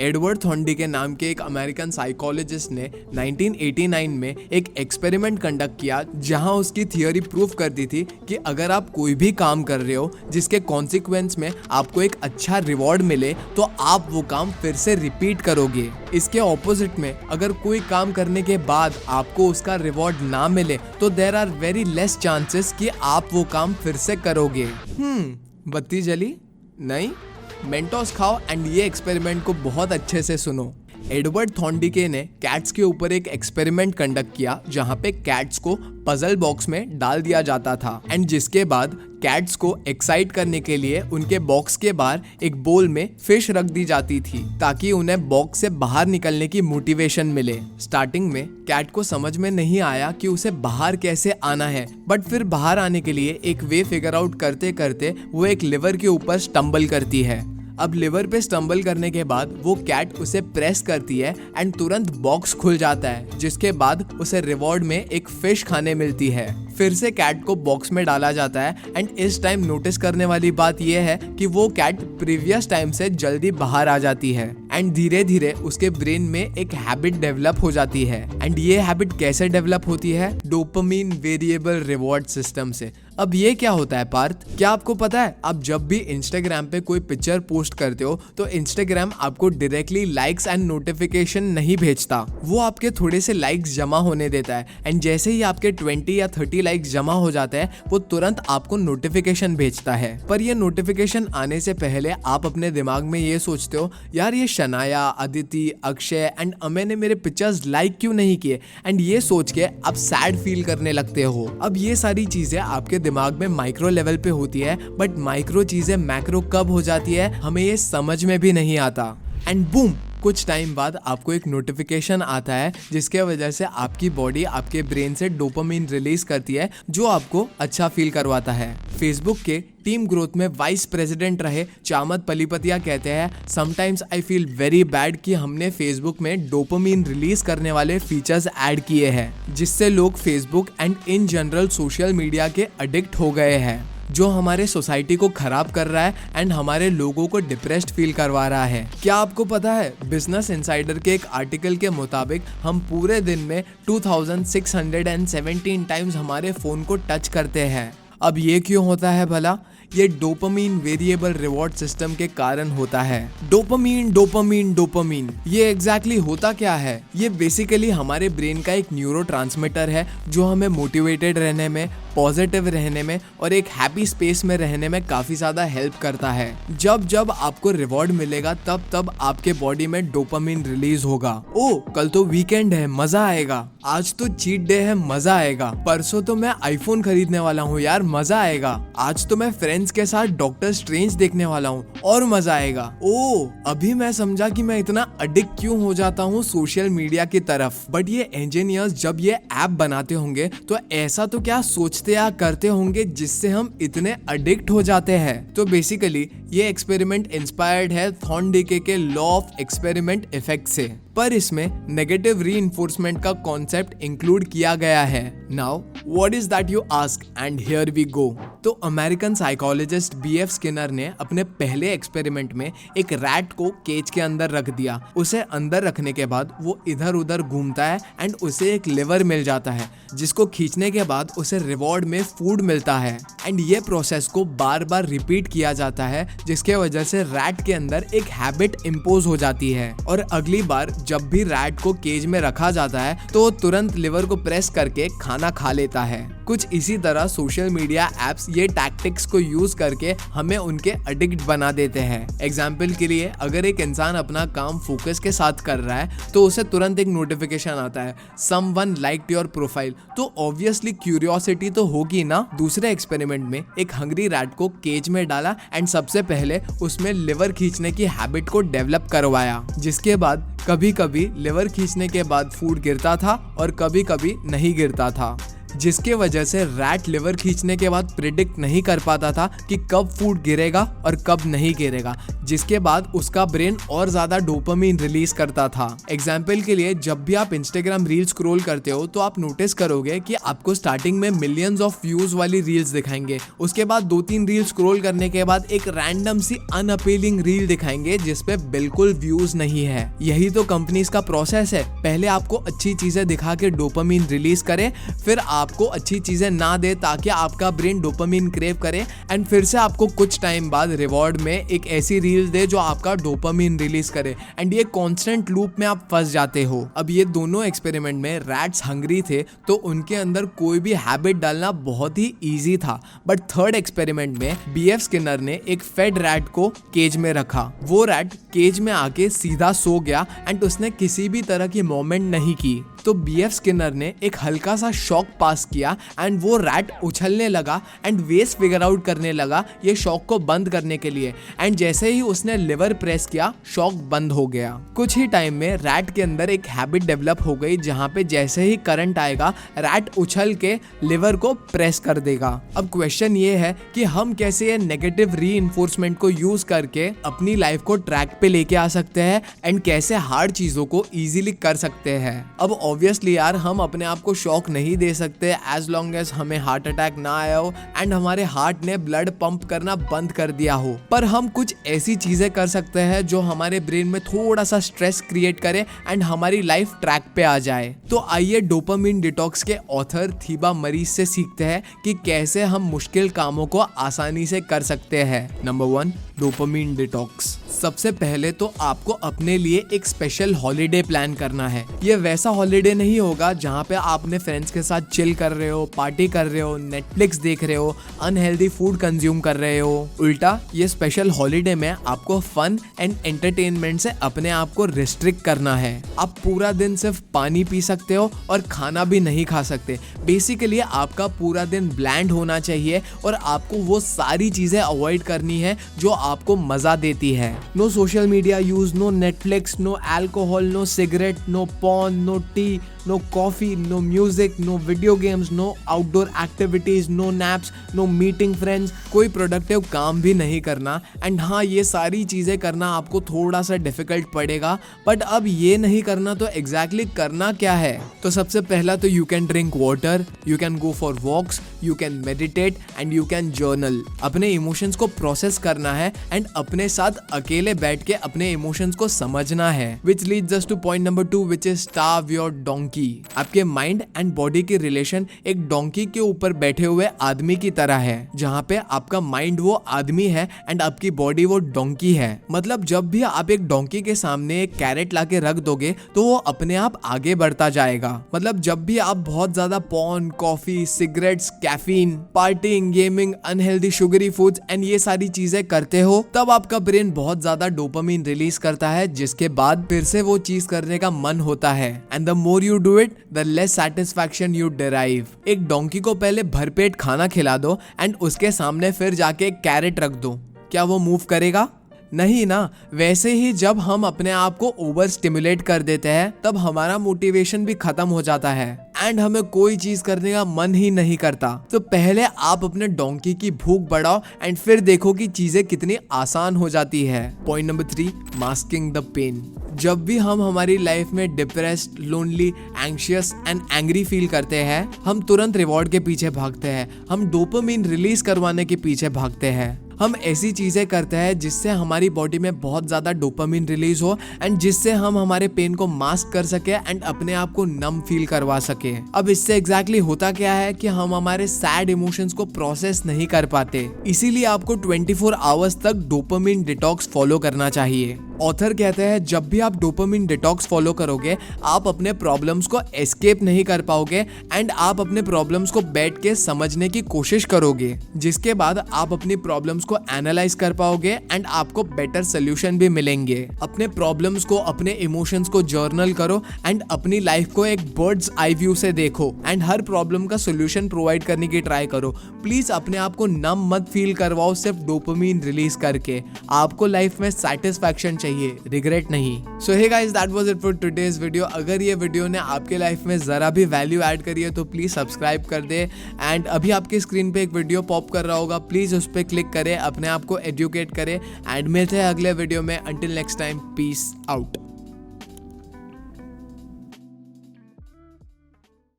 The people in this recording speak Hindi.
एडवर्ड थॉर्नडी के नाम के एक अमेरिकन साइकोलॉजिस्ट ने 1989 में एक एक्सपेरिमेंट कंडक्ट किया जहां उसकी थियोरी प्रूव करती थी कि अगर आप कोई भी काम कर रहे हो जिसके कॉन्सिक्वेंस में आपको एक अच्छा रिवॉर्ड मिले तो आप वो काम फिर से रिपीट करोगे। इसके ऑपोजिट में अगर कोई काम करने के बाद आपको उसका रिवॉर्ड ना मिले तो there are very less chances कि आप वो काम फिर से करोगे। बत्ती जली? नहीं? मेंटोस खाओ एंड ये एक्सपेरिमेंट को बहुत अच्छे से सुनो। एडवर्ड थॉर्नडी ने कैट्स के ऊपर एक एक्सपेरिमेंट कंडक्ट किया जहां पे कैट्स को पजल बॉक्स में डाल दिया जाता था एंड जिसके बाद कैट्स को एक्साइट करने के लिए उनके बॉक्स के बाहर एक बोल में फिश रख दी जाती थी ताकि उन्हें बॉक्स से बाहर निकलने की मोटिवेशन मिले। स्टार्टिंग में कैट को समझ में नहीं आया कि उसे बाहर कैसे आना है, बट फिर बाहर आने के लिए एक वे फिगर आउट करते करते वो एक लिवर के ऊपर स्टम्बल करती है। अब लिवर पे स्टम्बल करने के बाद वो कैट उसे प्रेस करती है एंड तुरंत बॉक्स खुल जाता है, जिसके बाद उसे रिवॉर्ड में एक फिश खाने मिलती है। फिर से कैट को बॉक्स में डाला जाता है एंड इस टाइम नोटिस करने वाली बात यह है कि वो कैट प्रीवियस टाइम से जल्दी बाहर आ जाती है एंड धीरे धीरे उसके ब्रेन में एक हैबिट डेवलप हो जाती है। एंड ये हैबिट कैसे डेवलप होती है? डोपामिन वेरिएबल रिवॉर्ड सिस्टम से। अब ये क्या होता है पार्थ? क्या आपको पता है आप जब भी इंस्टाग्राम पे कोई पिक्चर पोस्ट करते हो तो इंस्टाग्राम आपको डायरेक्टली लाइक्स एंड नोटिफिकेशन नहीं भेजता, वो आपके थोड़े से लाइक्स जमा होने देता है एंड जैसे ही आपके 20 या 30 लाइक्स जमा हो जाते हैं वो तुरंत आपको नोटिफिकेशन भेजता है। पर ये नोटिफिकेशन आने से पहले आप अपने दिमाग में ये सोचते हो, यार ये शनाया, अदिति, अक्षय एंड अमय ने मेरे पिक्चर्स लाइक क्यों नहीं किए, एंड ये सोच के आप सैड फील करने लगते हो। अब ये सारी चीजें आपके दिमाग में माइक्रो लेवल पे होती है, बट माइक्रो चीजें मैक्रो कब हो जाती है हमें ये समझ में भी नहीं आता। एंड बूम, कुछ टाइम बाद आपको एक नोटिफिकेशन आता है जिसके वजह से आपकी बॉडी आपके ब्रेन से डोपामिन रिलीज करती है जो आपको अच्छा फील करवाता है। फेसबुक के टीम ग्रोथ में वाइस प्रेसिडेंट रहे चामत पलीपतिया कहते हैं, sometimes I feel very bad कि हमने फेसबुक में डोपामिन रिलीज करने वाले फीचर्स ऐड किए हैं जिससे लोग Facebook and in general social media के एडिक्ट हो गए हैं, जो हमारे सोसाइटी को खराब कर रहा है एंड हमारे लोगों को डिप्रेस्ड फील करवा रहा है। क्या आपको पता है बिजनेस इनसाइडर के एक आर्टिकल के मुताबिक हम पूरे दिन में 2617 टाइम्स हमारे फोन को टच करते हैं। अब ये क्यों होता है भला? ये डोपामिन वेरिएबल रिवॉर्ड सिस्टम के कारण होता है। डोपामिन डोपामिन डोपामिन ये एग्जैक्टली होता क्या है? ये बेसिकली हमारे ब्रेन का एक न्यूरोट्रांसमीटर है जो हमें मोटिवेटेड रहने में, पॉजिटिव रहने में और एक हैप्पी स्पेस में रहने में काफी ज्यादा हेल्प करता है। जब जब आपको रिवॉर्ड मिलेगा तब तब आपके बॉडी में डोपामिन रिलीज होगा। ओ कल तो वीकेंड है, मजा आएगा। आज तो चीट डे है, मजा आएगा। परसों तो मैं आईफोन खरीदने वाला हूँ यार, मजा आएगा। आज तो मैं फ्रेंड्स के साथ डॉक्टर स्ट्रेंज देखने वाला हूँ और मजा आएगा। ओ अभी मैं समझा कि मैं इतना एडिक्ट क्यों हो जाता हूँ सोशल मीडिया की तरफ। बट ये इंजीनियर्स जब ये ऐप बनाते होंगे तो ऐसा तो क्या सोचते या करते होंगे जिससे हम इतने एडिक्ट हो जाते हैं? तो बेसिकली ये एक्सपेरिमेंट इंस्पायर्ड है थॉर्नडी के लॉ ऑफ एक्सपेरिमेंट इफेक्ट से, पर इसमें नेगेटिव रीइंफोर्समेंट का कॉन्सेप्ट इंक्लूड किया गया है। Now what is that you ask, and here we go. तो अमेरिकन साइकोलॉजिस्ट BF स्किनर ने अपने पहले एक्सपेरिमेंट में एक रैट को केज के अंदर रख दिया। उसे अंदर रखने के बाद वो इधर उधर घूमता है एंड उसे एक लिवर मिल जाता है जिसको खींचने के बाद उसे रिवॉर्ड में फूड मिलता है एंड ये प्रोसेस को बार बार रिपीट किया जाता है जिसके वजह से रैट के अंदर एक हैबिट इम्पोज हो जाती है और अगली बार जब भी रैट को केज में रखा जाता है तो वो तुरंत लिवर को प्रेस करके खाना खा लेता है। कुछ इसी तरह सोशल मीडिया एप्स ये टैक्टिक्स को यूज करके हमें उनके एडिक्ट बना देते हैं। एग्जाम्पल के लिए अगर एक इंसान अपना काम फोकस के साथ कर रहा है तो उसे तुरंत एक नोटिफिकेशन आता है, समवन लाइक्ड योर प्रोफाइल, तो ऑब्वियसली क्यूरियोसिटी तो होगी ना। दूसरे एक्सपेरिमेंट में एक हंग्री रैट को केज में डाला एंड सबसे पहले उसमें लिवर खींचने की हैबिट को डेवलप करवाया, जिसके बाद कभी कभी लिवर खींचने के बाद फूड गिरता था और कभी कभी नहीं गिरता था, जिसके वजह से रैट लिवर खींचने के बाद प्रिडिक्ट नहीं कर पाता था कि कब फूड गिरेगा और कब नहीं गिरेगा, जिसके बाद उसका ब्रेन और ज्यादा डोपामिन रिलीज करता था। एग्जाम्पल के लिए जब भी आप इंस्टाग्राम रील स्क्रॉल करते हो तो आप नोटिस करोगे कि आपको स्टार्टिंग में मिलियंस ऑफ व्यूज वाली रील्स दिखाएंगे, उसके बाद 2-3 रील स्क्रॉल करने के बाद एक रैंडम सी अनअपीलिंग रील दिखाएंगे जिसपे बिल्कुल व्यूज नहीं है। यही तो कंपनीज का प्रोसेस है, पहले आपको अच्छी चीजें दिखा के डोपामिन रिलीज करे, फिर आपको अच्छी चीजें ना दे ताकि आपका ब्रेन डोपामिन क्रेव करे, एंड फिर से आपको कुछ टाइम बाद रिवॉर्ड में एक ऐसी रील दे जो आपका डोपामिन रिलीज करे, एंड ये कॉन्स्टेंट लूप में आप फंस जाते हो। अब ये दोनों एक्सपेरिमेंट में रैट्स हंग्री थे तो उनके अंदर कोई भी हैबिट डालना बहुत ही इजी था, बट थर्ड एक्सपेरिमेंट में बीएफ स्किनर ने एक फेड रैट को केज में रखा। वो रैट केज में आके सीधा सो गया एंड उसने किसी भी तरह की मूवमेंट नहीं की। तो बीएफ स्किनर ने एक हल्का सा शॉक पास किया एंड वो रैट उछलने लगा एंड वेज फिगर आउट करने लगा ये शॉक को बंद करने के लिए, एंड जैसे ही उसने लिवर प्रेस किया शॉक बंद हो गया। कुछ ही टाइम में रैट के अंदर एक हैबिट डेवलप हो गई जहाँ पे जैसे ही करंट आएगा रैट उछल के लिवर को प्रेस कर देगा। अब क्वेश्चन ये है कि हम कैसे ये नेगेटिव रीइंफोर्समेंट को यूज करके अपनी लाइफ को ट्रैक पे लेके आ सकते हैं एंड कैसे हार्ड चीजों को इजीली कर सकते हैं। अब ऑब्वियसली यार हम अपने आप को शॉक नहीं दे सकते एज लॉन्ग एज हमें हार्ट अटैक ना आया हो एंड हमारे हार्ट ने ब्लड पंप करना बंद कर दिया हो, पर हम कुछ ऐसी चीजें कर सकते हैं जो हमारे ब्रेन में थोड़ा सा स्ट्रेस क्रिएट करे एंड हमारी लाइफ ट्रैक पे आ जाए। तो आइए डोपामिन डिटॉक्स के ऑथर थीबा मरीज से सीखते हैं कि कैसे हम मुश्किल कामों को आसानी से कर सकते हैं। Number 1, dopamine detox. सबसे पहले तो आपको अपने लिए एक स्पेशल हॉलिडे प्लान करना है। ये वैसा हॉलिडे नहीं होगा जहाँ पे आप अपने फ्रेंड्स के साथ चिल कर रहे हो, पार्टी कर रहे हो, नेटफ्लिक्स देख रहे हो, अनहेल्दी फूड कंज्यूम कर रहे हो। उल्टा ये स्पेशल हॉलिडे में आपको फन एंड एंटरटेनमेंट से अपने आप को रिस्ट्रिक्ट करना है। आप पूरा दिन सिर्फ पानी पी सकते हो और खाना भी नहीं खा सकते। बेसिकली आपका पूरा दिन ब्लैंड होना चाहिए और आपको वो सारी चीजें अवॉइड करनी है जो आपको मजा देती है। No social media use, no Netflix, no alcohol, no cigarette, no porn, no tea, no coffee, no music, no video games, no outdoor activities, no naps, no meeting friends. कोई प्रोडक्टिव काम भी नहीं करना। एंड हाँ, ये सारी चीजें करना आपको थोड़ा सा डिफिकल्ट पड़ेगा, बट अब ये नहीं करना तो एग्जैक्टली करना क्या है? तो सबसे पहला तो you can drink water, you can go for walks, you can meditate and you can journal. अपने इमोशंस को प्रोसेस करना है एंड अपने साथ अकेले बैठ के अपने इमोशंस को समझना है। Which leads us two point number 2, which is starve your donkey. आपके माइंड एंड बॉडी की रिलेशन एक डोंकी के ऊपर बैठे हुए आदमी की तरह है, जहाँ पे आपका माइंड वो आदमी है एंड आपकी बॉडी वो डोंकी है। मतलब जब भी आप एक डोंकी के सामने एक कैरेट लाके रख दोगे तो वो अपने आप आगे बढ़ता जाएगा। मतलब जब भी आप बहुत ज्यादा porn, coffee, cigarettes, caffeine, parting, gaming, unhealthy sugary foods and ये सारी चीजें करते हो, तब आपका ब्रेन बहुत ज्यादा डोपामिन रिलीज करता है, जिसके बाद फिर से वो चीज करने का मन होता है। And the more you do it, the less satisfaction you derive. एक डोंकी को पहले भरपेट खाना खिला दो एंड उसके सामने फिर जाके एक कैरेट रख दो, क्या वो मूव करेगा? नहीं ना। वैसे ही जब हम अपने आप को ओवर स्टिमुलेट कर देते हैं तब हमारा मोटिवेशन भी खत्म हो जाता है एंड हमें कोई चीज करने का मन ही नहीं करता। तो पहले आप अपने डोंकी की भूख बढ़ाओ एंड फिर देखो कि चीजें कितनी आसान हो जाती है। Point number 3, masking the pain. जब भी हम हमारी लाइफ में depressed, lonely, anxious and angry feel करते हैं, हम तुरंत रिवॉर्ड के पीछे भागते हैं, हम डोपामिन रिलीज करवाने के पीछे भागते हैं। हम ऐसी चीजें करते हैं जिससे हमारी बॉडी में बहुत ज्यादा डोपामिन रिलीज हो एंड जिससे हम हमारे पेन को मास्क कर सके एंड अपने आप को नम फील करवा सके। अब इससे एग्जैक्टली होता क्या है कि हम हमारे सैड इमोशंस को प्रोसेस नहीं कर पाते। इसीलिए आपको 24 आवर्स तक डोपामिन डिटॉक्स फॉलो करना चाहिए। ऑथर कहते हैं जब भी आप डोपामिन डिटॉक्स फॉलो करोगे आप अपने प्रॉब्लम्स को एस्केप नहीं कर पाओगे एंड आप अपने प्रॉब्लम्स को बैठ के समझने की कोशिश करोगे, जिसके बाद आप अपनी प्रॉब्लम्स को एनालाइज कर पाओगे एंड आपको बेटर सोल्यूशन भी मिलेंगे। अपने प्रॉब्लम्स को, अपने इमोशंस को जर्नल करो एंड अपनी लाइफ को एक बर्ड्स आई व्यू से देखो एंड हर प्रॉब्लम का सोल्यूशन प्रोवाइड करने की ट्राई करो। प्लीज अपने आप को नम मत फील करवाओ सिर्फ डोपामिन रिलीज करके। आपको लाइफ में सेटिस्फैक्शन चाहिए चाहिए, रिग्रेट नहीं। So hey guys, that was it for today's video. अगर ये वीडियो ने आपके लाइफ में जरा भी वैल्यू ऐड करी है तो प्लीज सब्सक्राइब कर दे। एंड अभी आपकी स्क्रीन पे एक वीडियो पॉप कर रहा होगा, प्लीज उस पर क्लिक करें, अपने आप को एजुकेट करें। एंड मिलते हैं अगले वीडियो में। Until next time, peace out.